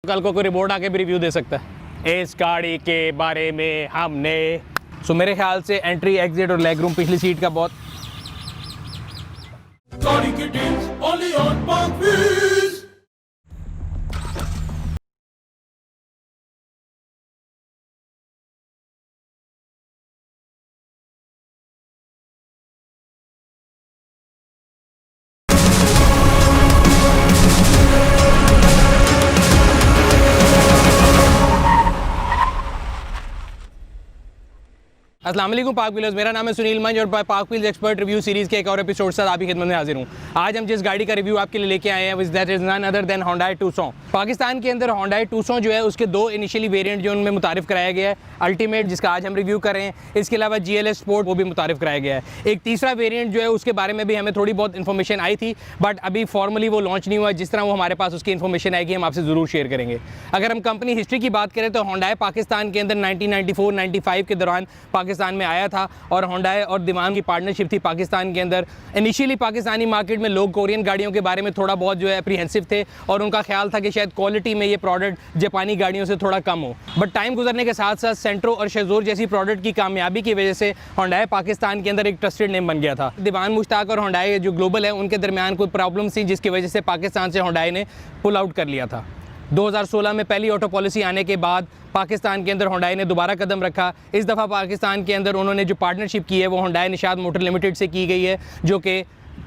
कल को कोई रिपोर्ट आके भी रिव्यू दे सकता है इस गाड़ी के बारे में हमने। मेरे ख्याल से एंट्री एग्जिट और लेग रूम पिछली सीट का बहुत गाड़ी की टीम्स ओनली ऑन पार्कवीज। अस्सलाम वालेकुम पार्क व्हीलर्स, मेरा नाम है सुनील मंज और park wheels expert review series के एक और एपिसोड से आपकी खिदमत में हाजिर हूँ। आज हम जिस गाड़ी का रिव्यू आपके लिए लेके आए हैं that is none other than Hyundai Tucson। Pakistan के अंदर Hyundai Tucson जो है उसके दो इनिशियली वेरिएंट जो उनमें मुतारिफ कराया गया है, अल्टीमेट जिसका आज हम रिव्यू कर रहे हैं, इसके अलावा GLS स्पोर्ट वो भी मुतारिफ कराया गया है। एक तीसरा वेरियंट जो है उसके बारे में भी हमें थोड़ी बहुत इन्फॉर्मेशन आई थी, बट अभी फॉर्मली वो लॉन्च नहीं हुआ। जिस तरह वो हमारे पास उसकी इन्फॉर्मेशन आएगी हम आपसे ज़रूर शेयर करेंगे। अगर हम कंपनी हिस्ट्री की बात करें तो Hyundai पाकिस्तान के अंदर 1994-95 के दौरान पाकिस्तान में आया था और Hyundai और दिमान की पार्टनरशिप थी पाकिस्तान के अंदर। इनिशियली पाकिस्तानी मार्केट में लोग कोरियन गाड़ियों के बारे में थोड़ा बहुत जो है अप्रीहेंसिव थे और उनका ख्याल था कि शायद क्वालिटी में ये प्रोडक्ट जापानी गाड़ियों से थोड़ा कम हो, बट टाइम गुजरने के साथ साथ सेंट्रो और शेजोर जैसी प्रोडक्ट की कामयाबी की वजह से Hyundai पाकिस्तान के अंदर एक ट्रस्टेड नेम बन गया था। दिवान मुश्ताक और Hyundai जो ग्लोबल है उनके दरमियान कोई प्रॉब्लम थी जिसकी वजह से पाकिस्तान से Hyundai ने पुल आउट कर लिया था। 2016 में पहली ऑटो पॉलिसी आने के बाद पाकिस्तान के अंदर Hyundai ने दोबारा कदम रखा। इस दफ़ा पाकिस्तान के अंदर उन्होंने जो पार्टनरशिप की है वो Hyundai निशात मोटर लिमिटेड से की गई है, जो कि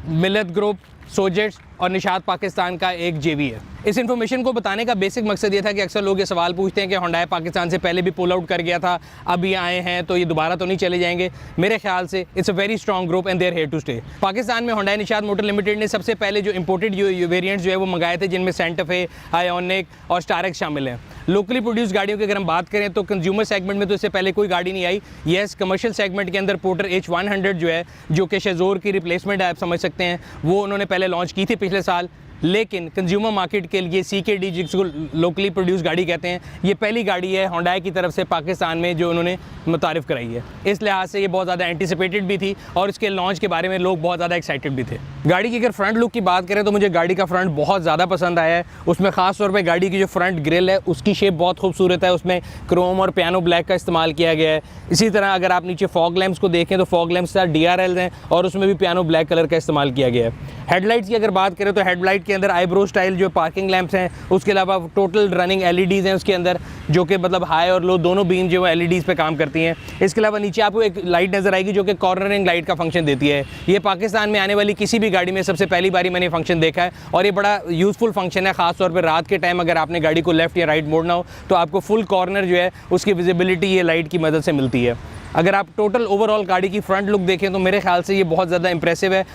मिलत ग्रुप, सोजेट्स और निशात पाकिस्तान का एक JV है। इस इन्फॉर्मेशन को बताने का बेसिक मकसद ये था कि अक्सर लोग ये सवाल पूछते हैं कि Hyundai पाकिस्तान से पहले भी पुल आउट कर गया था, अब ये आए हैं तो ये दोबारा तो नहीं चले जाएंगे। मेरे ख्याल से it's a very strong group and they're here to stay. Pakistan में Hyundai निशात मोटर लिमिटेड ने सबसे पहले जो इंपोर्टेड वेरिएंट्स जो है वो मंगाए थे, जिनमें सेंटा फे, आयोनिक और स्टारक्स शामिल हैं। लोकली प्रोड्यूस गाड़ियों की अगर हम बात करें तो कंज्यूमर सेगमेंट में तो इससे पहले कोई गाड़ी नहीं आई। येस, कमर्शियल सेगमेंट के अंदर पोर्टर H100 जो है, जो कि शेजोर की रिप्लेसमेंट आप समझ सकते हैं, वो उन्होंने पहले लॉन्च की थी पिछले साल। लेकिन कंज्यूमर मार्केट के लिए CKD, जिसको लोकली प्रोड्यूस गाड़ी कहते हैं, ये पहली गाड़ी है Hyundai की तरफ से पाकिस्तान में जो उन्होंने मुतारिफ कराई है। इस लिहाज से ये बहुत ज़्यादा एंटिसिपेटेड भी थी और इसके लॉन्च के बारे में लोग बहुत ज़्यादा एक्साइटेड भी थे। गाड़ी की अगर फ्रंट लुक की बात करें तो मुझे गाड़ी का फ्रंट बहुत ज़्यादा पसंद आया है। उसमें ख़ास तौर पर गाड़ी की जो फ्रंट ग्रिल है उसकी शेप बहुत खूबसूरत है, उसमें क्रोम और पियानो ब्लैक का इस्तेमाल किया गया है। इसी तरह अगर आप नीचे फॉग लैंप्स को देखें तो फॉग लैंप्स के साथ DRLs हैं और उसमें भी पियानो ब्लैक कलर का इस्तेमाल किया गया है। हेडलाइट्स की अगर बात करें तो हेडलाइट के अंदर आईब्रो स्टाइल जो पार्किंग लैंप्स हैं, उसके अलावा टोटल रनिंग LEDs हैं उसके अंदर, जो कि मतलब हाई और लो दोनों बीम जो है LEDs पे काम करती हैं। इसके अलावा नीचे आपको एक लाइट नज़र आएगी जो कि कॉर्नरिंग लाइट का फंक्शन देती है। ये पाकिस्तान में आने वाली किसी भी गाड़ी में सबसे पहली बारी मैंने फंक्शन देखा है और ये बड़ा यूज़फुल फंक्शन है। खासतौर पर रात के टाइम अगर आपने गाड़ी को लेफ्ट या राइट मोड़ना हो तो आपको फुल कॉर्नर जो है उसकी विजिबिलिटी ये लाइट की मदद से मिलती है। अगर आप टोटल ओवरऑल गाड़ी की फ्रंट लुक देखें तो मेरे ख्याल से ये बहुत ज़्यादा इंप्रेसिव है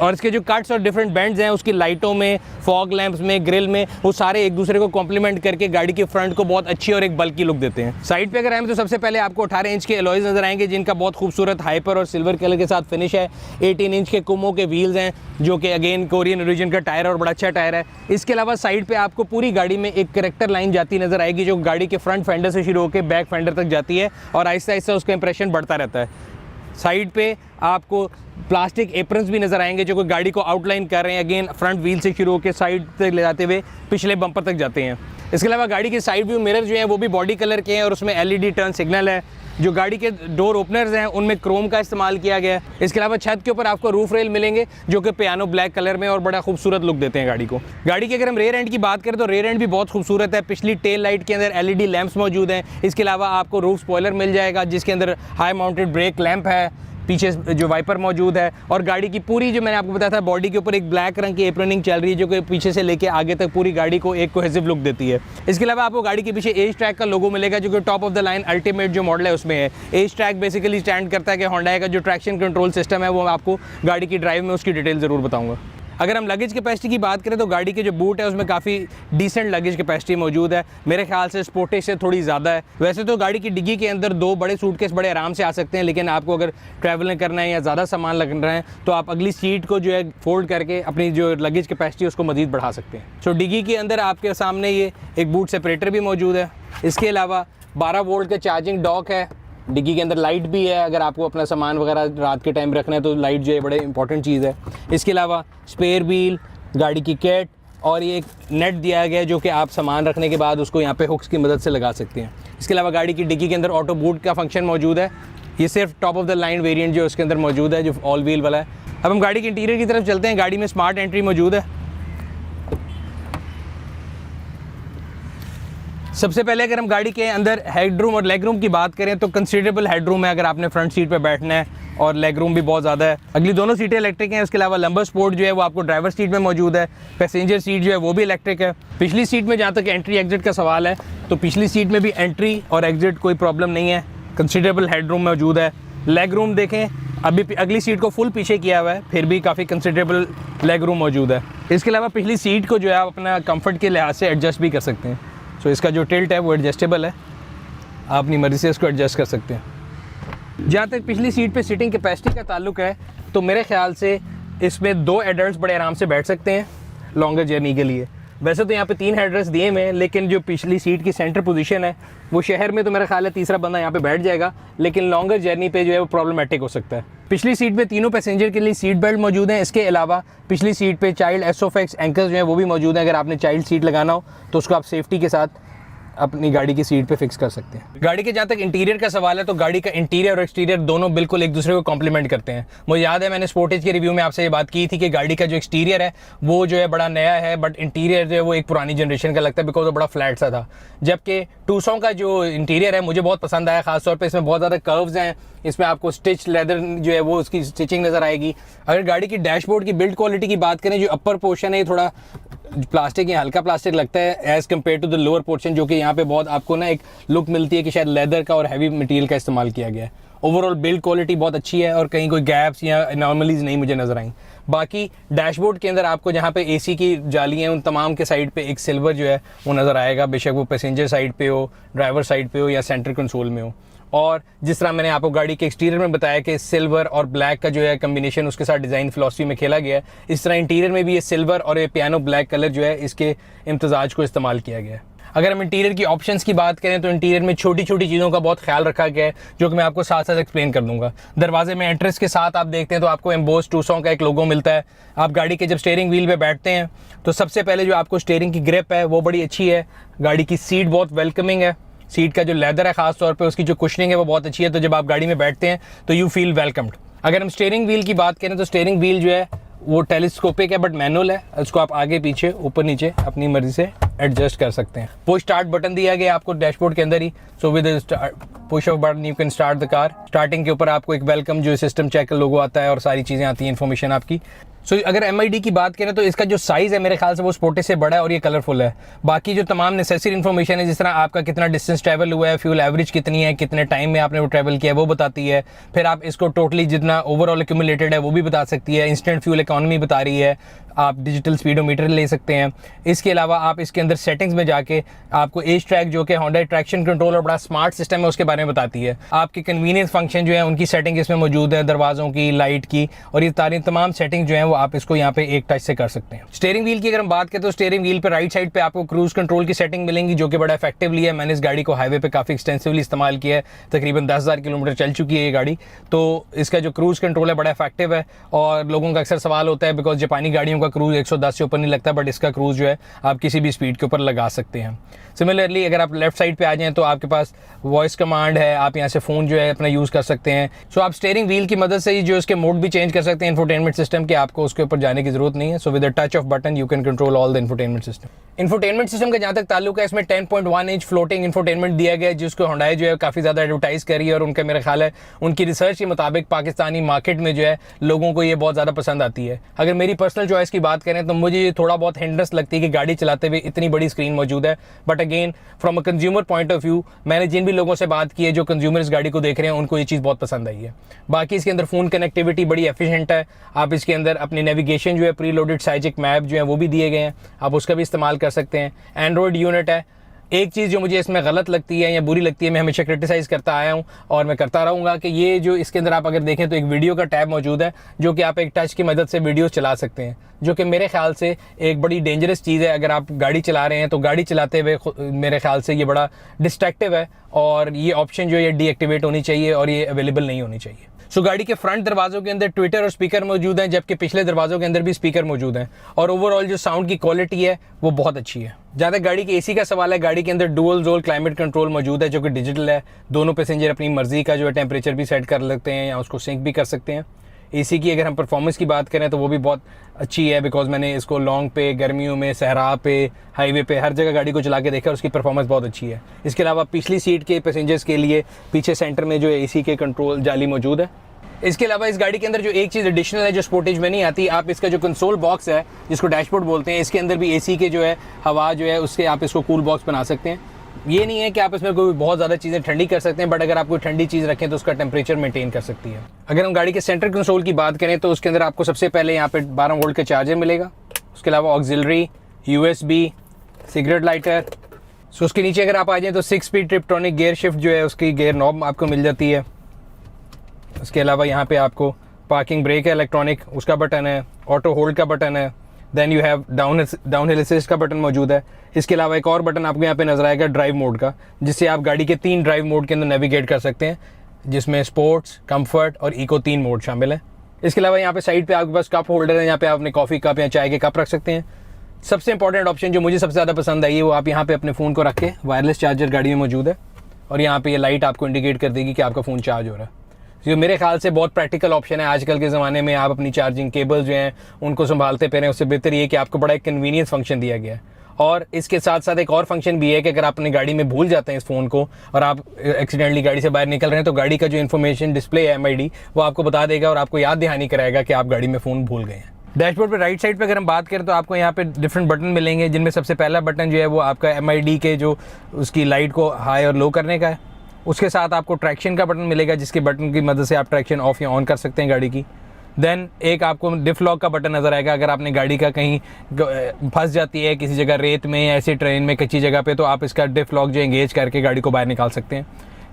और इसके जो कट्स और डिफरेंट बेंड्स हैं उसकी लाइटों में, फॉग लैंप्स में, ग्रिल में, वो सारे एक दूसरे को कॉम्प्लीमेंट करके गाड़ी के फ्रंट को बहुत अच्छी और एक बल्कि लुक देते हैं। साइड पे अगर आएँ तो सबसे पहले आपको 18 इंच के एलॉयज नजर आएंगे जिनका बहुत खूबसूरत हाइपर और सिल्वर कलर के साथ फिनिश है। 18 इंच के कुमो के व्हील्स हैं जो कि अगेन कोरियन ओरिजिन का टायर और बड़ा अच्छा टायर है। इसके अलावा साइड पर आपको पूरी गाड़ी में एक करेक्टर लाइन जाती नजर आएगी जो गाड़ी के फ्रंट फेंडर से शुरू होकर बैक फेंडर तक जाती है और आहिस्ता आहिस्ता उसका इंप्रेशन बढ़ता रहता है। साइड पे आपको प्लास्टिक एप्रन्स भी नज़र आएंगे जो कि गाड़ी को आउटलाइन कर रहे हैं, अगेन फ्रंट व्हील से शुरू होकर साइड तक ले जाते हुए पिछले बम्पर तक जाते हैं। इसके अलावा गाड़ी के साइड व्यू मिरर जो हैं वो भी बॉडी कलर के हैं और उसमें LED टर्न सिग्नल है। जो गाड़ी के डोर ओपनर्स हैं उनमें क्रोम का इस्तेमाल किया गया है। इसके अलावा छत के ऊपर आपको रूफ रेल मिलेंगे जो कि पियानो ब्लैक कलर में और बड़ा खूबसूरत लुक देते हैं गाड़ी को। गाड़ी की अगर हम रेयर एंड की बात करें तो रेयर एंड भी बहुत खूबसूरत है। पिछली टेल लाइट के अंदर LED लैंप्स मौजूद हैं। इसके अलावा आपको रूफ स्पॉइलर मिल जाएगा जिसके अंदर हाई माउंटेड ब्रेक लैंप है, पीछे जो वाइपर मौजूद है और गाड़ी की पूरी जो मैंने आपको बताया था बॉडी के ऊपर एक ब्लैक रंग की एप्रनिंग चल रही है जो कि पीछे से लेके आगे तक पूरी गाड़ी को एक कोहेसिव लुक देती है। इसके अलावा आपको गाड़ी के पीछे एज ट्रैक का लोगो मिलेगा जो कि top of the line ultimate जो मॉडल है उसमें है। एज ट्रैक बेसिकली स्टैंड करता है कि Hyundai का जो ट्रैक्शन कंट्रोल सिस्टम है वो आपको गाड़ी की ड्राइव में उसकी डिटेल ज़रूर बताऊँगा। अगर हम लगेज कैपेसिटी की बात करें तो गाड़ी के जो बूट है उसमें काफ़ी डिसेंट लगेज कैपेसिटी मौजूद है। मेरे ख्याल से स्पोर्टेज से थोड़ी ज़्यादा है। वैसे तो गाड़ी की डिग्गी के अंदर 2 बड़े सूटकेस बड़े आराम से आ सकते हैं, लेकिन आपको अगर ट्रैवलिंग करना है या ज़्यादा सामान लगना है तो आप अगली सीट को जो है फोल्ड करके अपनी जो लगेज कैपेसिटी उसको मज़ीद बढ़ा सकते हैं। सो डिग्गी के अंदर आपके सामने ये एक बूट सेपरेटर भी मौजूद है। इसके अलावा 12 वोल्ट का चार्जिंग डॉक है। डिग्गी के अंदर लाइट भी है, अगर आपको अपना सामान वगैरह रात के टाइम रखना है तो लाइट जो है बड़े इंपॉर्टेंट चीज़ है। इसके अलावा स्पेयर व्हील, गाड़ी की किट, और ये एक नेट दिया गया है जो कि आप सामान रखने के बाद उसको यहाँ पे हुक्स की मदद से लगा सकते हैं। इसके अलावा गाड़ी की डिग्गी के अंदर ऑटो बूट का फंक्शन मौजूद है। ये सिर्फ top of the line variant जो उसके अंदर मौजूद है, जो ऑल व्हील वाला है। अब हम गाड़ी के इंटीरियर की तरफ चलते हैं। गाड़ी में स्मार्ट एंट्री मौजूद है। सबसे पहले अगर हम गाड़ी के अंदर हेडरूम और लेग रूम की बात करें तो कंसिडरेबल हेडरूम है अगर आपने फ्रंट सीट पे बैठना है, और लेग रूम भी बहुत ज़्यादा है। अगली दोनों सीटें इलेक्ट्रिक हैं। इसके अलावा लंबर स्पोर्ट जो है वो आपको ड्राइवर सीट में मौजूद है। पैसेंजर सीट जो है वो भी इलेक्ट्रिक है। पिछली सीट में जहाँ तक एंट्री एग्जिट का सवाल है तो पिछली सीट में भी एंट्री और एग्जिट कोई प्रॉब्लम नहीं है। कंसिडरेबल हेडरूम मौजूद है। लेग रूम देखें, अभी अगली सीट को फुल पीछे किया हुआ है, फिर भी काफ़ी कंसिडरेबल लेग रूम मौजूद है। इसके अलावा पिछली सीट को जो है आप अपना कंफर्ट के लिहाज से एडजस्ट भी कर सकते हैं। सो इसका जो टिल्ट है वो एडजस्टेबल है, आप अपनी मर्ज़ी से इसको एडजस्ट कर सकते हैं। जहाँ तक पिछली सीट पे सीटिंग कैपेसिटी का ताल्लुक है तो मेरे ख्याल से इसमें 2 एडल्ट्स बड़े आराम से बैठ सकते हैं लॉन्गर जर्नी के लिए। वैसे तो यहाँ पे 3 हेडरेस्ट दिए हुए हैं, लेकिन जो पिछली सीट की सेंटर पोजीशन है वो शहर में तो मेरा ख्याल है तीसरा बंदा यहाँ पे बैठ जाएगा, लेकिन लॉन्गर जर्नी पे जो है वो प्रॉब्लमेटिक हो सकता है। पिछली सीट पे तीनों पैसेंजर के लिए सीट बेल्ट मौजूद हैं। इसके अलावा पिछली सीट पे चाइल्ड एसोफेक्स एंकर्स जो हैं वो भी मौजूद हैं। अगर आपने चाइल्ड सीट लगाना हो तो उसको आप सेफ्टी के साथ अपनी गाड़ी की सीट पे फिक्स कर सकते हैं। गाड़ी के जहाँ तक इंटीरियर का सवाल है तो गाड़ी का इंटीरियर और एक्सटीरियर दोनों बिल्कुल एक दूसरे को कॉम्प्लीमेंट करते हैं। मुझे याद है मैंने स्पोर्टेज के रिव्यू में आपसे ये बात की थी कि गाड़ी का जो एक्सटीरियर है वो जो है बड़ा नया है, बट इंटीरियर जो है वो एक पुरानी जनरेशन का लगता है बिकॉज वो बड़ा फ्लैट सा था। जबकि 200 का जो इंटीरियर है मुझे बहुत पसंद आया, खासतौर पर इसमें बहुत ज़्यादा कर्व्स हैं। इसमें आपको स्टिच लेदर जो है वो उसकी स्टिचिंग नज़र आएगी। अगर गाड़ी की डैशबोर्ड की बिल्ड क्वालिटी की बात करें, जो अपर पोर्शन है ये थोड़ा प्लास्टिक या हल्का प्लास्टिक लगता है as compare to the lower portion, जो कि यहाँ पे बहुत आपको ना एक लुक मिलती है कि शायद लेदर का और हैवी मटेरियल का इस्तेमाल किया गया है। ओवरऑल बिल्ड क्वालिटी बहुत अच्छी है और कहीं कोई गैप्स या एनॉर्मलीज नहीं मुझे नजर आई। बाकी डैशबोर्ड के अंदर आपको जहाँ पे एसी की जाली हैं उन तमाम के साइड पे एक सिल्वर जो है वो नज़र आएगा, बेशक वो पैसेंजर साइड पे हो, ड्राइवर साइड पे हो या सेंटर कंसोल में हो। और जिस तरह मैंने आपको गाड़ी के एक्सटीरियर में बताया कि सिल्वर और ब्लैक का जो है कम्बिनेशन उसके साथ डिज़ाइन फिलॉसफी में खेला गया है, इस तरह इंटीरियर में भी ये सिल्वर और ये पियानो ब्लैक कलर जो है इसके इम्तजाज को इस्तेमाल किया गया है। अगर हम इंटीरियर की ऑप्शंस की बात करें तो इंटीरियर में छोटी छोटी चीज़ों का बहुत ख्याल रखा गया है, जो कि मैं आपको साथ साथ एक्सप्लेन कर दूंगा। दरवाजे में एंट्रेंस के साथ आप देखते हैं तो आपको एम्बोस 200 का एक लोगो मिलता है। आप गाड़ी के जब स्टीयरिंग व्हील पे बैठते हैं तो सबसे पहले जो आपको स्टीयरिंग की ग्रिप है वो बड़ी अच्छी है। गाड़ी की सीट बहुत वेलकमिंग है। सीट का जो लेदर है खास तौर पे उसकी जो कुशनिंग है वो बहुत अच्छी है, तो जब आप गाड़ी में बैठते हैं तो यू फील वेलकम्ड। अगर हम स्टीयरिंग व्हील की बात करें तो स्टीयरिंग व्हील जो है वो टेलीस्कोपिक है बट मैनुअल है। उसको आप आगे पीछे ऊपर नीचे अपनी मर्जी से एडजस्ट कर सकते हैं। पुश स्टार्ट बटन दिया गया आपको डैशबोर्ड के अंदर ही, so with push of button you can start the car. Starting के ऊपर आपको एक वेलकम जो सिस्टम चेक लोगो आता है और सारी चीज़ें आती हैं इन्फॉर्मेशन आपकी। सो अगर MID की बात करें तो इसका जो साइज़ है मेरे ख्याल से वो स्पोर्टेज से बड़ा है और ये कलरफुल है। बाकी जो तमाम नेसेसरी इन्फॉर्मेशन है, जिस तरह आपका कितना डिस्टेंस ट्रैवल हुआ है, फ्यूल एवरेज कितनी है, कितने टाइम में आपने वो ट्रैवल किया है वो बताती है। फिर आप इसको टोटली जितना ओवरऑल एक्यूमुलेटेड है वो भी बता सकती है। इंस्टेंट फ्यूल इकॉनमी बता रही है। आप डिजिटल स्पीडोमीटर ले सकते हैं। इसके अलावा आप इसके अंदर सेटिंग्स में जाके आपको एज ट्रैक जो कि होंडा ट्रैक्शन कंट्रोल और बड़ा स्मार्ट सिस्टम है उसके बारे में बताती है। आपके कन्वीनियंस फंक्शन जो है उनकी सेटिंग इसमें मौजूद है, दरवाज़ों की, लाइट की, और ये तमाम सेटिंग जो है वो आप इसको यहाँ पे एक टच से कर सकते हैं। स्टीयरिंग व्हील की अगर हम बात करें तो स्टीयरिंग व्हील पे राइट साइड पे आपको क्रूज कंट्रोल की सेटिंग मिलेंगी जो कि बड़ा इफेक्टिवली है। मैंने इस गाड़ी को हाईवे पे काफ़ी एक्सटेंसिवली इस्तेमाल किया है, तकरीबन 10,000 किलोमीटर चल चुकी है ये गाड़ी। तो इसका जो क्रूज कंट्रोल है बड़ा इफेक्टिव है और लोगों का अक्सर सवाल होता है बिकॉज जापानी गाड़ियों का क्रूज 110 से ऊपर नहीं लगता, बट इसका क्रूज जो है आप किसी भी स्पीड के ऊपर लगा सकते हैं। सिमिलरली अगर आप लेफ्ट साइड पे आ जाएं तो आपके पास वॉइस कमांड है, आप यहाँ से फ़ोन जो है अपना यूज़ कर सकते हैं। सो आप स्टीयरिंग व्हील की मदद से ही जो इसके मोड भी चेंज कर सकते हैं इंफोटेनमेंट सिस्टम के, आपको उसके ऊपर जाने की जरूरत नहीं है। So with the touch of button you can control all the infotainment system. Infotainment system का जहाँ तक ताल्लुक है, इसमें 10.1 इंच फ्लोटिंग इंफोटेनमेंट दिया गया है जिसको हुंडई जो है काफ़ी ज़्यादा एडवर्टाइज कर रही है और उनका मेरा ख्याल है उनकी रिसर्च के मुताबिक पाकिस्तानी मार्केट में जो है लोगों को ये बहुत ज़्यादा पसंद आती है। अगर मेरी पर्सनल चॉइस की बात करें तो मुझे ये थोड़ा बहुत हिंड्रेंस लगती है कि गाड़ी चलाते हुए इतनी बड़ी स्क्रीन मौजूद है, but again from a consumer point of view मैंने जिन भी लोगों से बात की है जो कंज्यूमर इस गाड़ी को देख रहे हैं उनको ये चीज़ बहुत पसंद आई है। बाकी इसके अंदर फ़ोन कनेक्टिविटी बड़ी एफिशिएंट है। आप इसके अंदर अपनी नेविगेशन जो है प्री लोडेड साइजिक मैप जो है वो भी दिए गए हैं, आप उसका भी इस्तेमाल कर सकते हैं। एंड्रॉयड यूनिट है। एक चीज़ जो मुझे इसमें गलत लगती है या बुरी लगती है, मैं हमेशा क्रिटिसाइज़ करता आया हूँ और मैं करता रहूँगा कि ये जो इसके अंदर आप अगर देखें तो एक वीडियो का टैब मौजूद है जो कि आप एक टच की मदद से वीडियोस चला सकते हैं, जो कि मेरे ख्याल से एक बड़ी डेंजरस चीज़ है। अगर आप गाड़ी चला रहे हैं तो गाड़ी चलाते हुए मेरे ख्याल से ये बड़ा डिस्ट्रैक्टिव है और ये ऑप्शन जो है डीएक्टिवेट होनी चाहिए और ये अवेलेबल नहीं होनी चाहिए। सो गाड़ी के फ्रंट दरवाजों के अंदर ट्विटर और स्पीकर मौजूद हैं, जबकि पिछले दरवाजों के अंदर भी स्पीकर मौजूद हैं, और ओवरऑल जो साउंड की क्वालिटी है वो बहुत अच्छी है। जहाँ तक गाड़ी के एसी का सवाल है, गाड़ी के अंदर डुअल जोन क्लाइमेट कंट्रोल मौजूद है जो कि डिजिटल है। दोनों पैसेंजर अपनी मर्जी का जो है टेम्परेचर भी सेट कर सकते हैं या उसको सिंक भी कर सकते हैं। एसी की अगर हम परफॉर्मेंस की बात करें तो वो भी बहुत अच्छी है, बिकॉज मैंने इसको लॉन्ग पे, गर्मियों में, सहरा पे, हाईवे पे, हर जगह गाड़ी को चला के देखा, उसकी परफॉर्मेंस बहुत अच्छी है। इसके अलावा पिछली सीट के पैसेंजर्स के लिए पीछे सेंटर में जो एसी के कंट्रोल जाली मौजूद है। इसके अलावा इस गाड़ी के अंदर जो एक चीज़ एडिशनल है जो स्पोर्टेज में नहीं आती, आप इसका जो कंसोल बॉक्स है जिसको डैशबोर्ड बोलते हैं, इसके अंदर भी एसी के जो है हवा जो है उससे आप इसको कूल बॉक्स बना सकते हैं। ये नहीं है कि आप इसमें कोई बहुत ज़्यादा चीज़ें ठंडी कर सकते हैं, बट अगर आप कोई ठंडी चीज़ रखें तो उसका टेम्परेचर मेंटेन कर सकती है। अगर हम गाड़ी के सेंटर कंसोल की बात करें तो उसके अंदर आपको सबसे पहले यहाँ पे 12 वोल्ट का चार्जर मिलेगा। उसके अलावा ऑक्सिलरी, USB, सिगरेट लाइटर। सो उसके नीचे अगर आप आ जाएँ तो 6 स्पीड ट्रिप्टोनिक गियर शिफ्ट जो है उसकी गियर नॉब आपको मिल जाती है। उसके अलावा यहाँ पे आपको पार्किंग ब्रेक है इलेक्ट्रॉनिक, उसका बटन है, ऑटो होल्ड का बटन है, then you have down hill assist का बटन मौजूद है। इसके अलावा एक और बटन आपको यहाँ पे नजर आएगा ड्राइव मोड का, जिससे आप गाड़ी के 3 ड्राइव मोड के अंदर नेविगेट कर सकते हैं, जिसमें स्पोर्ट्स, कंफर्ट और इको 3 मोड शामिल है। इसके अलावा यहाँ पे साइड पे आपके पास कप होल्डर है, यहाँ पे आप अपने कॉफ़ी कप या चाय के कप रख सकते हैं। सबसे इंपॉर्टेंट ऑप्शन जो मुझे सबसे ज़्यादा पसंद आई है वो आप यहाँ पे अपने फ़ोन को रख के, वायरलेस चार्जर गाड़ी में मौजूद है, और यहाँ पे ये लाइट आपको इंडिकेट कर देगी कि आपका फ़ोन चार्ज हो रहा है। ये मेरे ख्याल से बहुत प्रैक्टिकल ऑप्शन है। आजकल के ज़माने में आप अपनी चार्जिंग केबल जो हैं उनको संभालते फिरें, उससे बेहतर ये कि आपको बड़ा एक कन्वीनियंस फंक्शन दिया गया है। और इसके साथ साथ एक और फंक्शन भी है कि अगर आप अपनी गाड़ी में भूल जाते हैं इस फ़ोन को और आप एक्सीडेंटली गाड़ी से बाहर निकल रहे हैं तो गाड़ी का जो इन्फॉर्मेशन डिस्प्ले है MID वो आपको बता देगा और आपको याद दहानी कराएगा कि आप गाड़ी में फ़ोन भूल गए हैं। डैशबोर्ड पे राइट साइड पे अगर हम बात करें तो आपको यहाँ पे डिफरेंट बटन मिलेंगे, जिनमें सबसे पहला बटन जो है वो आपका MID के जो उसकी लाइट को हाई और लो करने का है। उसके साथ आपको ट्रैक्शन का बटन मिलेगा, जिसके बटन की मदद से आप ट्रैक्शन ऑफ या ऑन कर सकते हैं गाड़ी की। देन एक आपको डिफ लॉक का बटन नज़र आएगा, अगर आपने गाड़ी का कहीं फंस जाती है किसी जगह रेत में या ऐसे ट्रेन में कच्ची जगह पे, तो आप इसका डिफ लॉक जो एंगेज करके गाड़ी को बाहर निकाल सकते हैं।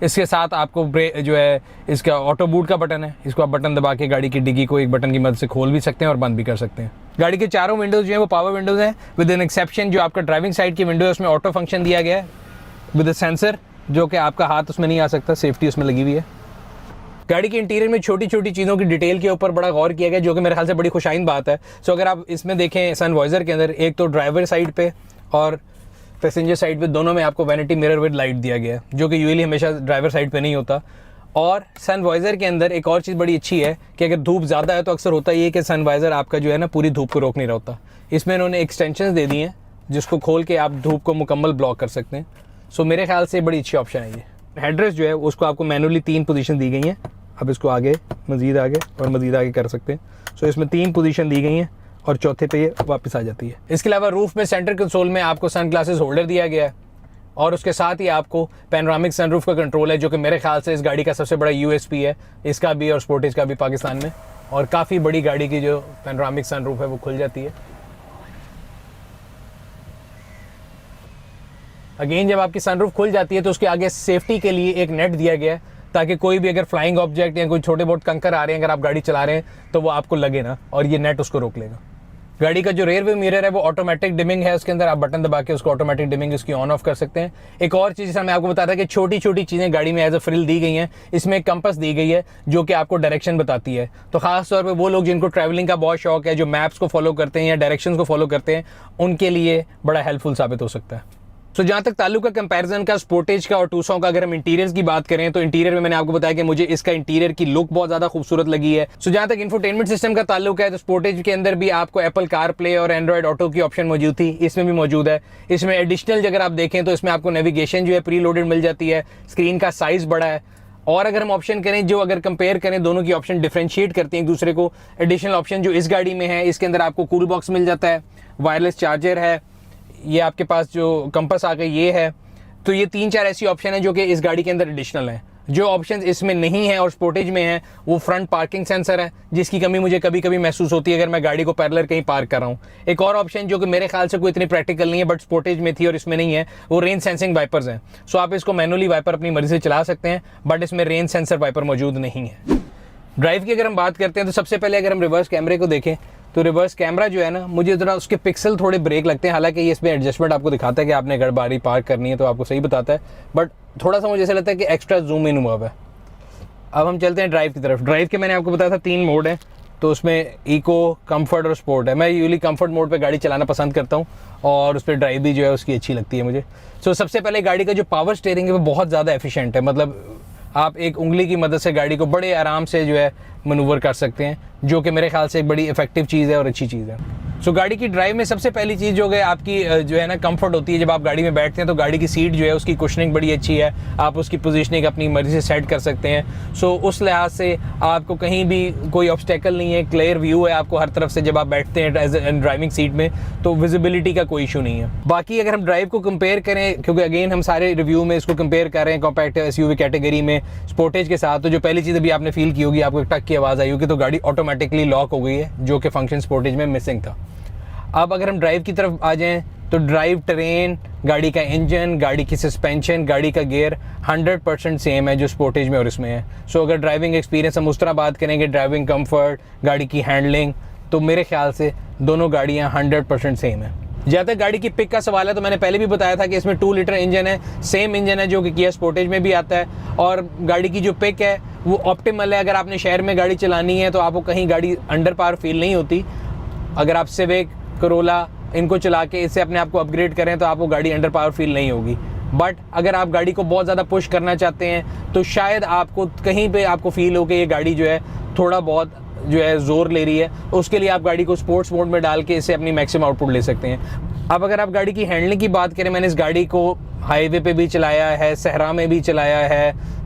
इसके साथ आपको जो है इसका ऑटो बूट का बटन है, इसको आप बटन दबा के गाड़ी की डिग्गी को एक बटन की मदद से खोल भी सकते हैं और बंद भी कर सकते हैं। गाड़ी के चारों विंडोज़ जो है वो पावर विंडोज़ हैं, विद एन एक्सेप्शन जो आपका ड्राइविंग साइड की विंडो है उसमें ऑटो फंक्शन दिया गया है विद सेंसर, जो कि आपका हाथ उसमें नहीं आ सकता, सेफ्टी उसमें लगी हुई है। गाड़ी के इंटीरियर में छोटी छोटी चीज़ों की डिटेल के ऊपर बड़ा गौर किया गया, जो कि मेरे ख्याल से बड़ी खुशाइन बात है। सो अगर आप इसमें देखें सनवाइजर के अंदर, एक तो ड्राइवर साइड पे और पैसेंजर साइड पे दोनों में आपको वैनिटी मिरर विद लाइट दिया गया है, जो कि यूजुअली हमेशा ड्राइवर साइड पे नहीं होता। और सनवाइजर के अंदर एक और चीज़ बड़ी अच्छी है कि अगर धूप ज़्यादा है तो अक्सर होता ये कि सनवाइजर आपका जो है ना पूरी धूप को रोक नहीं रहा होता। इसमें इन्होंने एक्सटेंशन दे दी हैं जिसको खोल के आप धूप को मुकम्मल ब्लॉक कर सकते हैं। सो मेरे ख्याल से बड़ी अच्छी ऑप्शन है ये। हेडरेस्ट जो है उसको आपको मैनुअली 3 पोजीशन दी गई हैं, अब इसको आगे मज़ीद आगे कर सकते हैं। सो इसमें 3 पोजीशन दी गई हैं और चौथे पे ये वापस आ जाती है। इसके अलावा रूफ में सेंटर कंसोल में आपको सन ग्लासेस होल्डर दिया गया है, और उसके साथ ही आपको पैनोरामिक सनरूफ का कंट्रोल है, जो कि मेरे ख्याल से इस गाड़ी का सबसे बड़ा USP है, इसका भी और स्पोर्टेज का भी पाकिस्तान में। और काफ़ी बड़ी गाड़ी की जो पैनोरामिक सनरूफ है वो खुल जाती है। अगेन जब आपकी सनरूफ खुल जाती है तो उसके आगे सेफ्टी के लिए एक नेट दिया गया है, ताकि कोई भी अगर फ्लाइंग ऑब्जेक्ट या कोई छोटे बहुत कंकर आ रहे हैं अगर आप गाड़ी चला रहे हैं तो वो आपको लगे ना, और ये नेट उसको रोक लेगा। गाड़ी का जो रेयर व्यू मिरर है वो ऑटोमेटिक डिमिंग है, उसके अंदर आप बटन दबा के उसको ऑटोमेटिक डिमिंग उसकी ऑन ऑफ कर सकते हैं। एक और चीज़ मैं आपको बताता कि छोटी छोटी चीज़ें गाड़ी में एज अ फ्रिल दी गई हैं। इसमें एक कंपस दी गई है जो कि आपको डायरेक्शन बताती है, तो खास तौर पे वो लोग जिनको ट्रैवलिंग का बहुत शौक है, जो मैप्स को फॉलो करते हैं या डायरेक्शंस को फॉलो करते हैं, उनके लिए बड़ा हेल्पफुल साबित हो सकता है। तो जहाँ तक ताल्लुक है कंपैरिजन का स्पोर्टेज का और टूसॉन का, अगर हम इंटीरियर्स की बात करें तो इंटीरियर में मैंने आपको बताया कि मुझे इसका इंटीरियर की लुक बहुत ज़्यादा खूबसूरत लगी है। सो जहाँ तक इंफोटेनमेंट सिस्टम का ताल्लुक है तो स्पोर्टेज के अंदर भी आपको एप्पल कार प्ले और एंड्रॉइड ऑटो की ऑप्शन मौजूद थी, इसमें भी मौजूद है। इसमें एडिशनल अगर आप देखें तो इसमें आपको नेविगेशन जो है प्री लोडेड मिल जाती है, स्क्रीन का साइज़ बड़ा है। और अगर हम ऑप्शन करें जो अगर कंपेयर करें दोनों की ऑप्शन डिफरेंशिएट करते हैं एक दूसरे को, एडिशनल ऑप्शन जो इस गाड़ी में है इसके अंदर आपको कूल बॉक्स मिल जाता है, वायरलेस चार्जर है, ये आपके पास जो कंपास आ गई ये है। तो ये 3-4 ऐसी ऑप्शन है जो कि इस गाड़ी के अंदर एडिशनल है। जो ऑप्शन इसमें नहीं है और स्पोर्टेज में है वो फ्रंट पार्किंग सेंसर है, जिसकी कमी मुझे कभी कभी महसूस होती है अगर मैं गाड़ी को पैरेलल कहीं पार्क कर रहा हूँ। एक और ऑप्शन जो कि मेरे ख्याल से कोई इतनी प्रैक्टिकल नहीं है बट स्पोर्टेज में थी और इसमें नहीं है, वो रेन सेंसिंग वाइपर्स हैं। सो आप इसको मैनुअली वाइपर अपनी मर्जी से चला सकते हैं, बट इसमें रेन सेंसर वाइपर मौजूद नहीं है। ड्राइव की अगर हम बात करते हैं तो सबसे पहले अगर हम रिवर्स कैमरे को देखें तो रिवर्स कैमरा जो है ना, मुझे ज़रा उसके पिक्सल थोड़े ब्रेक लगते हैं। हालांकि ये इसमें एडजस्टमेंट आपको दिखाता है कि आपने अगर बारी पार्क करनी है तो आपको सही बताता है, बट थोड़ा सा मुझे ऐसा लगता है कि एक्स्ट्रा जूम इन हुआ है। अब हम चलते हैं ड्राइव की तरफ। ड्राइव के मैंने आपको बताया था 3 मोड हैं, तो उसमें इको, कंफर्ट और स्पोर्ट है। मैं यूजुअली कंफर्ट मोड पे गाड़ी चलाना पसंद करता हूँ और उस पर ड्राइव भी जो है उसकी अच्छी लगती है मुझे। सो सबसे पहले गाड़ी का जो पावर स्टीयरिंग है वो बहुत ज़्यादा एफिशिएंट है, मतलब आप एक उंगली की मदद से गाड़ी को बड़े आराम से जो है मनूवर कर सकते हैं, जो कि मेरे ख्याल से एक बड़ी इफेक्टिव चीज़ है और अच्छी चीज़ है। सो गाड़ी की ड्राइव में सबसे पहली चीज़ जो है आपकी जो है ना कंफर्ट होती है। जब आप गाड़ी में बैठते हैं तो गाड़ी की सीट जो है उसकी कुशनिंग बड़ी अच्छी है, आप उसकी पोजीशनिंग अपनी मर्जी से सेट कर सकते हैं। सो उस लिहाज से आपको कहीं भी कोई ऑब्स्टेकल नहीं है, क्लियर व्यू है आपको हर तरफ से जब आप बैठते हैं एज ड्राइविंग सीट में, तो विजिबिलिटी का कोई इशू नहीं है। बाकी अगर हम ड्राइव को कंपेयर करें, क्योंकि अगेन हम सारे रिव्यू में इसको कंपेयर कर रहे हैं कॉम्पैक्ट एसयूवी कैटेगरी में स्पोर्टेज के साथ, तो जो पहली चीज़ अभी आपने फील की होगी, आपको एक टक की आवाज़ आई होगी, तो गाड़ी ऑटोमेटिकली लॉक हो गई है, जो कि फंक्शन स्पोर्टेज में मिसिंग था। अब अगर हम ड्राइव की तरफ आ जाएं तो ड्राइव टरेन, गाड़ी का इंजन, गाड़ी की सस्पेंशन, गाड़ी का गियर 100% सेम है जो स्पोर्टेज में और इसमें है। सो अगर ड्राइविंग एक्सपीरियंस हम उस तरह बात करेंगे, ड्राइविंग कंफर्ट, गाड़ी की हैंडलिंग, तो मेरे ख्याल से दोनों गाड़ियाँ 100% सेम है। जहाँ तक गाड़ी की पिक का सवाल है, तो मैंने पहले भी बताया था कि इसमें 2 लीटर इंजन है, सेम इंजन है जो कि किया स्पोर्टेज में भी आता है, और गाड़ी की जो पिक है वो ऑप्टिमल है। अगर आपने शहर में गाड़ी चलानी है तो आपको कहीं गाड़ी अंडर पावर फील नहीं होती। अगर आप सिविक, करोला इनको चला के इससे अपने आप को अपग्रेड करें तो आपको गाड़ी अंडर पावर फील नहीं होगी। बट अगर आप गाड़ी को बहुत ज़्यादा पुश करना चाहते हैं तो शायद आपको कहीं पे आपको फील हो कि ये गाड़ी जो है थोड़ा बहुत जो है ज़ोर ले रही है, उसके लिए आप गाड़ी को स्पोर्ट्स मोड में डाल के इससे अपनी मैक्सिमम आउटपुट ले सकते हैं। अब अगर आप गाड़ी की हैंडलिंग की बात करें, मैंने इस गाड़ी को हाईवे पे भी चलाया है, सहरा में भी चलाया है,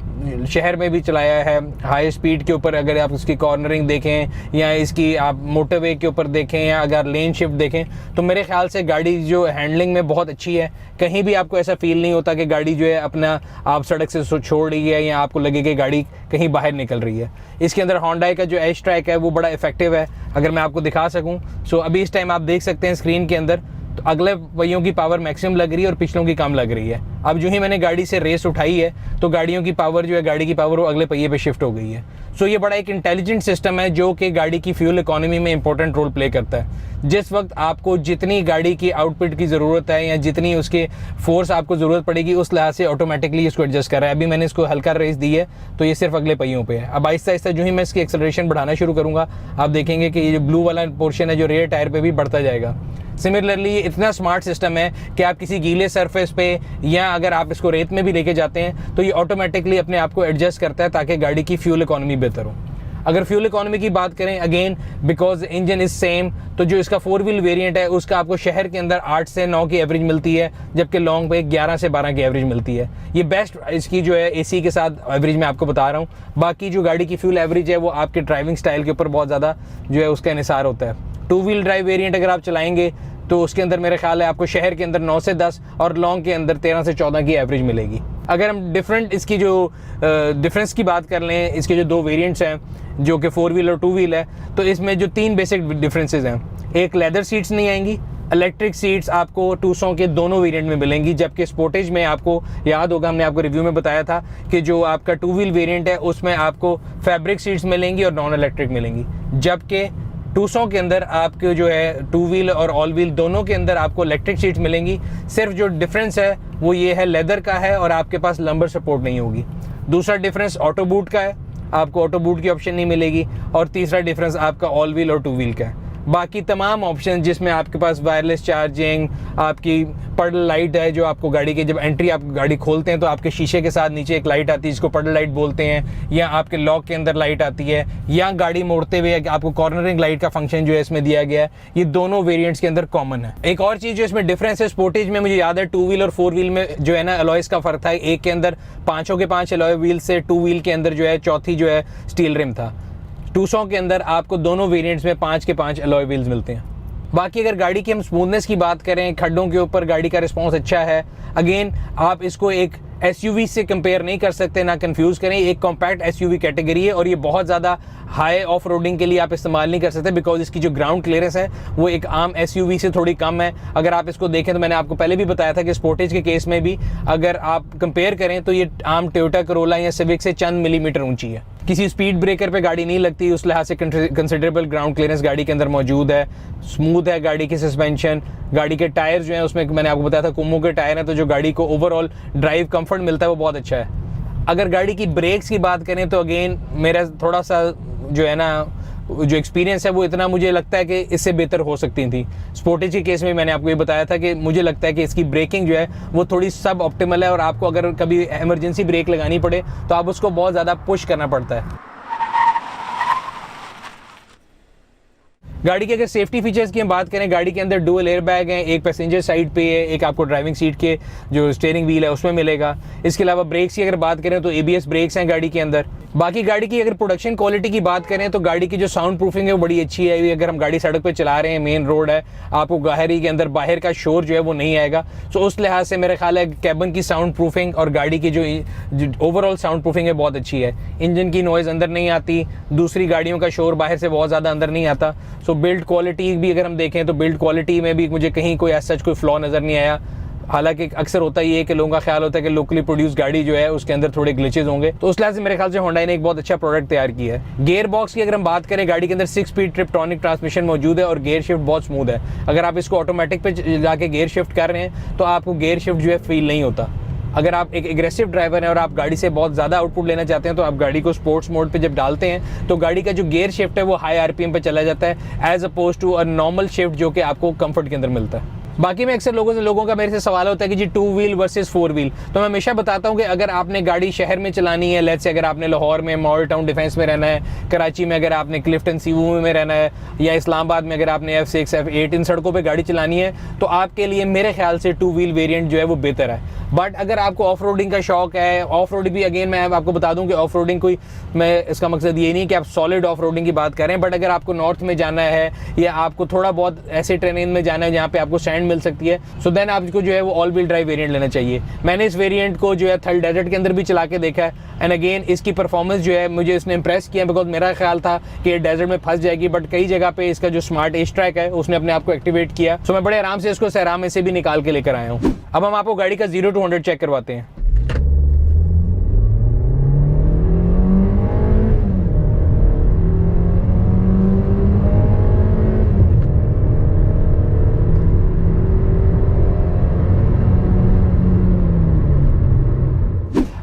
शहर में भी चलाया है। हाई स्पीड के ऊपर अगर आप इसकी कॉर्नरिंग देखें या इसकी आप मोटरवे के ऊपर देखें या अगर लेन शिफ्ट देखें, तो मेरे ख्याल से गाड़ी जो हैंडलिंग में बहुत अच्छी है। कहीं भी आपको ऐसा फील नहीं होता कि गाड़ी जो है अपना आप सड़क से छोड़ रही है या आपको लगे कि गाड़ी कहीं बाहर निकल रही है। इसके अंदर होंडा का जो एज ट्रैक है वो बड़ा इफेक्टिव है। अगर मैं आपको दिखा सकूँ, सो अभी इस टाइम आप देख सकते हैं स्क्रीन के अंदर, तो अगले पहियों की पावर मैक्सिमम लग रही है और पिछलों की कम लग रही है। अब जो ही मैंने गाड़ी से रेस उठाई है तो गाड़ियों की पावर जो है, गाड़ी की पावर वो अगले पहिए पे शिफ्ट हो गई है। सो ये बड़ा एक इंटेलिजेंट सिस्टम है जो कि गाड़ी की फ्यूल इकोनॉमी में इंपॉर्टेंट रोल प्ले करता है। जिस वक्त आपको जितनी गाड़ी की आउटपुट की ज़रूरत है या जितनी उसके फोर्स आपको ज़रूरत पड़ेगी, उस लिहाज से ऑटोमेटिकली इसको एडजस्ट कर रहा है। अभी मैंने इसको हल्का रेस दी है तो ये सिर्फ अगले पहियों पे है। अब आहिस्ता आहिस्ता जो ही मैं इसकी एक्सेलरेशन बढ़ाना शुरू करूँगा, आप देखेंगे कि ये जो ब्लू वाला पोर्शन है जो रेयर टायर पे भी बढ़ता जाएगा। सिमिलरली ये इतना स्मार्ट सिस्टम है कि आप किसी गीले सरफेस पे या अगर आप इसको रेत में भी लेके जाते हैं तो ये ऑटोमेटिकली अपने आप को एडजस्ट करता है ताकि गाड़ी की फ्यूल इकोनॉमी बेहतर हो। अगर फ्यूल इकोनॉमी की बात करें, again because engine is same, तो जो इसका 4 व्हील वेरिएंट है उसका आपको शहर के अंदर 8 से 9 की एवरेज मिलती है, जबकि लॉन्ग पे 11 से 12 की एवरेज मिलती है। ये बेस्ट इसकी जो है एसी के साथ एवरेज मैं आपको बता रहा हूँ। बाकी जो गाड़ी की फ्यूल एवरेज है वो आपके ड्राइविंग स्टाइल के ऊपर बहुत ज़्यादा जो है उसका इन्हिसार होता है। 2 व्हील ड्राइव वेरिएंट अगर आप चलाएंगे तो उसके अंदर मेरे ख्याल है आपको शहर के अंदर 9 से 10 और लॉन्ग के अंदर 13 से 14 की एवरेज मिलेगी। अगर हम इसकी जो डिफरेंस की बात कर लें, इसके जो 2 वेरिएंट्स हैं जो कि 4 व्हील और 2 व्हील है, तो इसमें जो 3 बेसिक डिफरेंसेस हैं, एक लेदर सीट्स नहीं आएंगी, इलेक्ट्रिक सीट्स आपको 200 के दोनों वेरिएंट में मिलेंगी, जबकि स्पोर्टेज में आपको याद होगा हमने आपको रिव्यू में बताया था कि जो आपका 2 व्हील वेरिएंट है उसमें आपको फैब्रिक सीट्स मिलेंगी और नॉन इलेक्ट्रिक मिलेंगी, जबकि 200 के अंदर आपके जो है 2 व्हील और ऑल व्हील दोनों के अंदर आपको इलेक्ट्रिक सीट्स मिलेंगी। सिर्फ जो डिफरेंस है वो ये है लेदर का है और आपके पास लंबर सपोर्ट नहीं होगी। दूसरा डिफरेंस ऑटो बूट का है, आपको ऑटो बूट की ऑप्शन नहीं मिलेगी। और तीसरा डिफरेंस आपका ऑल व्हील और 2 व्हील का है। बाकी तमाम ऑप्शन जिसमें आपके पास वायरलेस चार्जिंग, आपकी पडल लाइट है जो आपको गाड़ी के जब एंट्री आप गाड़ी खोलते हैं तो आपके शीशे के साथ नीचे एक लाइट आती है जिसको पडल लाइट बोलते हैं, या आपके लॉक के अंदर लाइट आती है, या गाड़ी मोड़ते हुए आपको कॉर्नरिंग लाइट का फंक्शन जो है इसमें दिया गया है। ये दोनों वेरिएंट्स के अंदर कॉमन है। एक और चीज़ जो इसमें डिफरेंस है स्पोर्टेज में, मुझे याद है 2 व्हील और 4 व्हील में जो है ना अलॉयस का फर्क था। एक के अंदर 5 के 5 अलॉय व्हील से 2 व्हील के अंदर जो है चौथी जो है स्टील रिम था। 200 के अंदर आपको दोनों वेरिएंट्स में 5 के 5 अलॉय व्हील्स मिलते हैं। बाकी अगर गाड़ी की हम स्मूथनेस की बात करें, खड्डों के ऊपर गाड़ी का रिस्पांस अच्छा है। अगेन आप इसको एक एसयूवी से कंपेयर नहीं कर सकते, ना कंफ्यूज करें। एक कॉम्पैक्ट एसयूवी कैटेगरी है और ये बहुत ज़्यादा हाई ऑफ रोडिंग के लिए आप इस्तेमाल नहीं कर सकते बिकॉज इसकी जो ग्राउंड क्लियरेंस है वो एक आम एसयूवी से थोड़ी कम है। अगर आप इसको देखें तो मैंने आपको पहले भी बताया था कि स्पोर्टेज के केस में भी अगर आप कंपेयर करें तो ये आम टोयोटा करोला या सिविक से चंद मिलीमीटर ऊंची है। किसी स्पीड ब्रेकर पे गाड़ी नहीं लगती, उस लिहाज से कंसिडरेबल ग्राउंड क्लियरेंस गाड़ी के अंदर मौजूद है। स्मूथ है गाड़ी की सस्पेंशन, गाड़ी के टायर जो है उसमें मैंने आपको बताया था कुम्मो के टायर हैं, तो जो गाड़ी को ओवरऑल ड्राइव कंफर्ट मिलता है वो बहुत अच्छा है। अगर गाड़ी की ब्रेक्स की बात करें तो अगेन मेरा थोड़ा सा जो है ना जो एक्सपीरियंस है वो इतना मुझे लगता है कि इससे बेहतर हो सकती थी। स्पोर्टेज के केस में मैंने आपको ये बताया था कि मुझे लगता है कि इसकी ब्रेकिंग जो है वो थोड़ी सब ऑप्टिमल है और आपको अगर कभी इमरजेंसी ब्रेक लगानी पड़े तो आप उसको बहुत ज़्यादा पुश करना पड़ता है। गाड़ी के अगर सेफ्टी फीचर्स की हम बात करें, गाड़ी के अंदर डुअल एयर बैग हैं, एक पैसेंजर साइड पे है, एक आपको ड्राइविंग सीट के जो स्टीयरिंग व्हील है उसमें मिलेगा। इसके अलावा ब्रेक्स की अगर बात करें तो ABS ब्रेक्स हैं गाड़ी के अंदर। बाकी गाड़ी की अगर प्रोडक्शन क्वालिटी की बात करें तो गाड़ी की जो साउंड प्रूफिंग है वो बड़ी अच्छी है। अगर हम गाड़ी सड़क पे चला रहे हैं, मेन रोड है, आपको गाड़ी के अंदर बाहर का शोर जो है वो नहीं आएगा। तो उस लिहाज से मेरा ख्याल है कैबिन की साउंड प्रूफिंग और गाड़ी की जो ओवरऑल साउंड प्रूफिंग है बहुत अच्छी है। इंजन की नॉइज़ अंदर नहीं आती, दूसरी गाड़ियों का शोर बाहर से बहुत ज़्यादा अंदर नहीं आता। सो बिल्ड क्वालिटी भी अगर हम देखें तो बिल्ड क्वालिटी में भी मुझे कहीं कोई ऐसा कोई फ्लॉ नज़र नहीं आया। हालांकि अक्सर होता ही है कि लोगों का ख्याल होता है कि लोकली प्रोड्यूस गाड़ी जो है उसके अंदर थोड़े ग्लिचेस होंगे, तो उस लिहाज से मेरे ख्याल से होंडा ने एक बहुत अच्छा प्रोडक्ट तैयार किया है। गियर बॉक्स की अगर हम बात करें, गाड़ी के अंदर 6 स्पीड ट्रिप्टॉनिक ट्रांसमिशन मौजूद है और गियर शिफ्ट बहुत स्मूथ है। अगर आप इसको ऑटोमेटिक पे जाके गियर शिफ्ट कर रहे हैं तो आपको गियर शिफ्ट जो है फील नहीं होता। अगर आप एक एग्रेसिव ड्राइवर हैं और आप गाड़ी से बहुत ज़्यादा आउटपुट लेना चाहते हैं तो आप गाड़ी को स्पोर्ट्स मोड पे जब डालते हैं तो गाड़ी का जो गियर शिफ्ट है वो हाई RPM पे चला जाता है as oppose to a normal shift जो कि आपको कंफर्ट के अंदर मिलता है। बाकी में अक्सर लोगों का मेरे से सवाल होता है कि जी 2 व्हील वर्सेस 4 व्हील, तो मैं हमेशा बताता हूँ कि अगर आपने गाड़ी शहर में चलानी है, लेट्स से अगर आपने लाहौर में मॉडल टाउन डिफेंस में रहना है, कराची में अगर आपने क्लिफ्टन सीवू में रहना है, या इस्लामाबाद में अगर आपने F6 F8 इन सड़कों पे गाड़ी चलानी है तो आपके लिए मेरे ख्याल से 2 व्हील वेरिएंट जो है वो बेहतर है। बट अगर आपको ऑफ रोडिंग का शौक है, ऑफ रोड भी अगेन मैं आपको बता दूं कि ऑफ रोडिंग कोई, मैं इसका मकसद ये नहीं कि आप सॉलिड ऑफ रोडिंग की बात करें, बट अगर आपको नॉर्थ में जाना है या आपको थोड़ा बहुत ऐसे ट्रेन में जाना है जहाँ पे आपको सैंड मिल सकती है, सो देन आपको जो है वो ऑल व्हील ड्राइव वेरिएंट लेना चाहिए। मैंने इस वेरिएंट को जो है थल डेजर्ट के अंदर भी चला के देखा है एंड अगेन इसकी परफॉर्मेंस जो है मुझे इसने इंप्रेस किया, बिकॉज मेरा ख्याल था कि ये डेजर्ट में फंस जाएगी, बट कई जगह पे इसका जो स्मार्ट एज ट्रैक है उसने अपने आप को एक्टिवेट किया। सो मैं बड़े आराम से इसको सहरा में से भी निकाल के लेकर आया हूँ। अब हम आपको गाड़ी का 0 to 100 चेक करवाते हैं।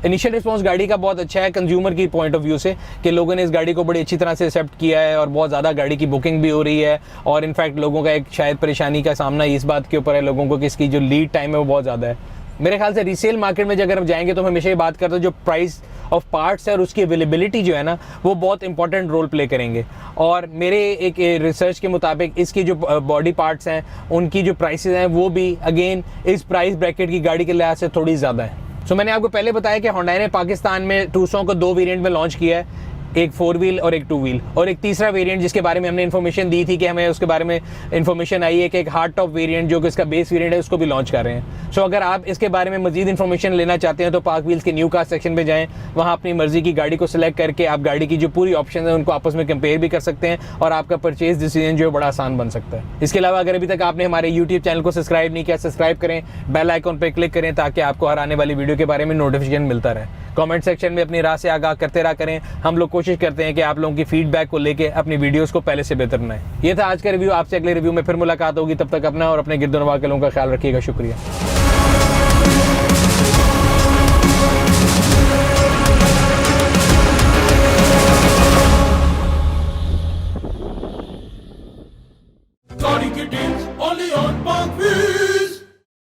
इनिशियल रिस्पांस गाड़ी का बहुत अच्छा है कंज्यूमर की पॉइंट ऑफ व्यू से, कि लोगों ने इस गाड़ी को बड़ी अच्छी तरह से एक्सेप्ट किया है और बहुत ज़्यादा गाड़ी की बुकिंग भी हो रही है। और इनफैक्ट लोगों का एक शायद परेशानी का सामना इस बात के ऊपर है लोगों को कि इसकी जो लीड टाइम है वो बहुत ज़्यादा है। मेरे ख्याल से रीसेल मार्केट में अगर हम जाएंगे तो हम हमेशा ये बात करते हैं जो प्राइस ऑफ पार्ट्स है और उसकी अवेलेबिलिटी जो है ना वो बहुत इंपॉर्टेंट रोल प्ले करेंगे। और मेरे एक रिसर्च के मुताबिक इसकी जो बॉडी पार्ट्स हैं उनकी जो प्राइसेस हैं वो भी अगेन इस प्राइस ब्रैकेट की गाड़ी के लिहाज से थोड़ी ज़्यादा है। सो मैंने आपको पहले बताया कि होंडा ने पाकिस्तान में 200 को 2 वेरिएंट में लॉन्च किया है, एक 4 व्हील और एक 2 व्हील, और एक तीसरा वेरिएंट जिसके बारे में हमने इन्फॉर्मेशन दी थी कि हमें उसके बारे में इन्फॉर्मेशन आई है कि एक हार्ड टॉप वेरिएंट जो कि इसका बेस वेरिएंट है उसको भी लॉन्च कर रहे हैं। सो अगर आप इसके बारे में मजीद इन्फॉर्मेशन लेना चाहते हैं तो पाक व्हील्स के न्यू कार सेक्शन पे जाएं, वहाँ अपनी मर्जी की गाड़ी को सिलेक्ट करके आप गाड़ी की जो पूरी ऑप्शन है उनको आपस में कंपेयर भी कर सकते हैं और आपका परचेज डिसीजन जो है बड़ा आसान बन सकता है। इसके अलावा अगर अभी तक आपने हमारे यूट्यूब चैनल को सब्सक्राइब नहीं किया, सब्सक्राइब करें, बेल आइकॉन पर क्लिक करें ताकि आपको हर आने वाली वीडियो के बारे में नोटिफिकेशन मिलता रहे। कमेंट सेक्शन में अपनी राय से आगाह करते रहा करें। हम लोग कोशिश करते हैं कि आप लोगों की फीडबैक को लेके अपनी वीडियोस को पहले से बेहतर बनाएं। ये था आज का रिव्यू। आपसे अगले रिव्यू में फिर मुलाकात होगी। तब तक अपना और अपने गिरदोनवा के लोगों का ख्याल रखिएगा। शुक्रिया।